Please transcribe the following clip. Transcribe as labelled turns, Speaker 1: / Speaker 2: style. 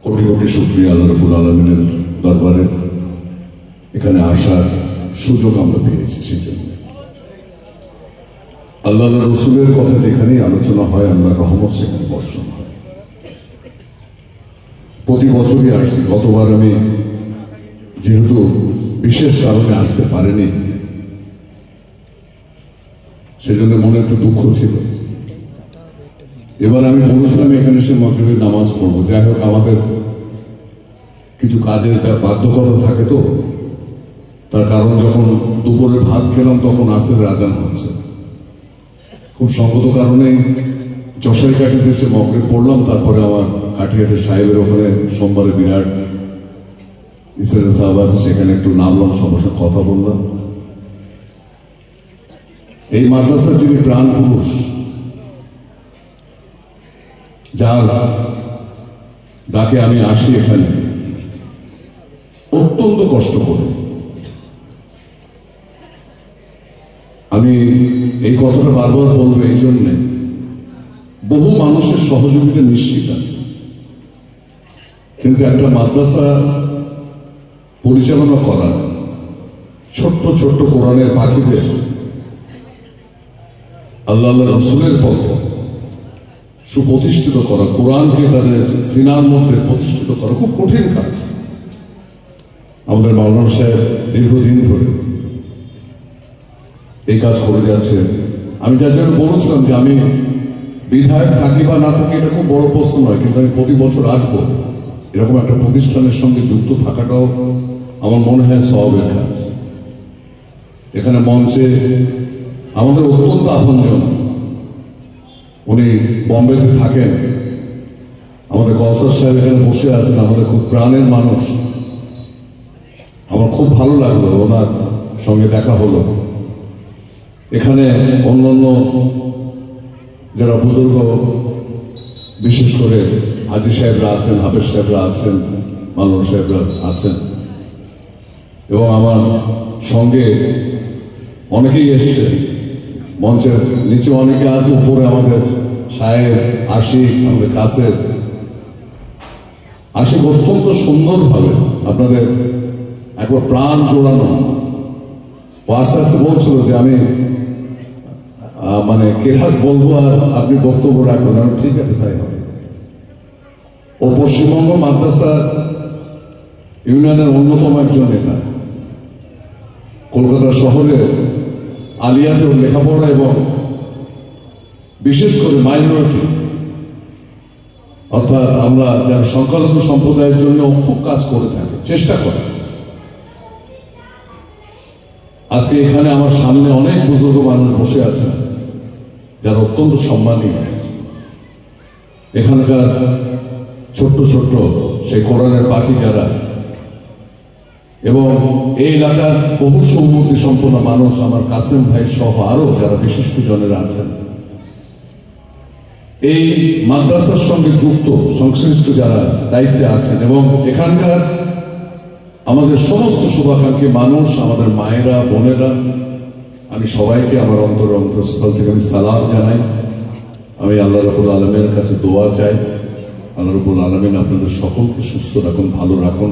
Speaker 1: কোটি কোটি শুকরিয়া আল্লাহ রাব্বুল আলামিনের দরবারে এখানে আসার সুযোগ আমরা পেয়েছি। সেই জন্য আল্লাহ রসুলের কথা যেখানেই আলোচনা হয় আল্লাহর রহমত সেখানে বর্ষণ হয়। প্রতি বছরই আসি। গতবার আমি যেহেতু বিশেষ কারণে আসতে পারিনি সেজন্য মনে একটু দুঃখ ছিল। এবার আমি বলেছিলাম এখানে এসে মাগরিবের নামাজ পড়বো। যাই হোক, আমাদের কিছু কাজের বাধ্যকতা থাকে, তো তার কারণ যখন দুপুরে ভাত খেলাম তখন আসরের আজান হচ্ছে। খুব সঙ্গত কারণে যশোর কাঠিতে এসে মাগরিব পড়লাম। তারপরে আমার কাঠিয়াটের সাহেবের ওখানে সোমবারে বিরাট ইসরায়েল সাহেব আছে, সেখানে একটু নামলাম, সবার সাথে কথা বললাম। এই মাদ্রাসার যিনি প্রাণ পুরুষ, যার ডাকে আমি আসি এখানে অত্যন্ত কষ্ট করে, আমি এই কথাটা বারবার বলবো এই জন্যে, বহু মানুষের সহযোগিতা নিশ্চিত আছে, কিন্তু একটা মাদ্রাসা পরিচালনা করা, ছোট্ট ছোট্ট কোরআনের পাখিদের আল্লাহ রসুলের পথে সুপ্রতিষ্ঠিত করা, কোরআনকে তাদের সিনার মধ্যে প্রতিষ্ঠিত করা খুব কঠিন কাজ। আমাদের মাওলানা সাহেব দীর্ঘদিন ধরে এই কাজ করে যাচ্ছে। আমি যার জন্য বলেছিলাম যে আমি বিধায়ক থাকি বা না থাকি এটা খুব বড় প্রশ্ন নয়, কিন্তু আমি প্রতি বছর আসবো। এরকম একটা প্রতিষ্ঠানের সঙ্গে যুক্ত থাকাটাও আমার মনে হয় সওয়াবের কাজ। এখানে মঞ্চে আমাদের অত্যন্ত আপনজন, উনি বম্বেতে থাকেন, আমাদের কৌসার সাহেব এখানে বসে আছেন, আমাদের খুব প্রাণের মানুষ। আমার খুব ভালো লাগলো ওনার সঙ্গে দেখা হলো। এখানে অন্যান্য যারা বুজুর্গ, বিশেষ করে হাজি সাহেবরা আছেন, হাফেজ সাহেবরা আছেন, মাওলানা সাহেবরা আছেন, এবং আমার সঙ্গে অনেকেই এসছে। মঞ্চের নিচে অনেকে আছে, উপরে আমাদের সাহেব আশিক, আমাদের কাছের আশিক অত্যন্ত সুন্দরভাবে আপনাদের একবার প্রাণ জোড়ানো। ও আস্তে আস্তে বলছিল যে আমি মানে কেরাত বলবো আর আপনি বক্তব্য রাখবেন। আমি ঠিক আছে, তাই হবে। ও পশ্চিমবঙ্গ মাদ্রাসা ইউনিয়নের অন্যতম একজন নেতা। কলকাতা শহরে আলিয়াতেও লেখাপড়া এবং বিশেষ করে মাইনরিটি, অর্থাৎ আমরা যারা সংখ্যালঘু সম্প্রদায়ের জন্য খুব কাজ করে থাকে, চেষ্টা করে। আজকে এখানে আমার সামনে অনেক বুজুর্গ মানুষ বসে আছেন যারা অত্যন্ত সম্মানীয়। এখানকার ছোট্ট ছোট্ট সেই কোরআনের পাখি যারা, এবং এই এলাকার বহু সম্পত্তি সম্পন্ন মানুষ, আমার কাসেম ভাই সহ আরো যারা বিশিষ্ট জনেরা আছেন, এই মাদ্রাসার সঙ্গে যুক্ত সংশ্লিষ্ট যারা দায়িত্বে আছেন, এবং এখানকার আমাদের সমস্ত শুভাকাঙ্ক্ষী মানুষ, আমাদের মায়েরা, বোনেরা, আমি সবাইকে আমার অন্তরস্থল থেকে আমি সালাম জানাই। আমি আল্লাহ রাব্বুল আলামিনের কাছে দোয়া চাই, আল্লাহ রাব্বুল আলামিন আপনাদের সকলকে সুস্থ রাখুন, ভালো রাখুন।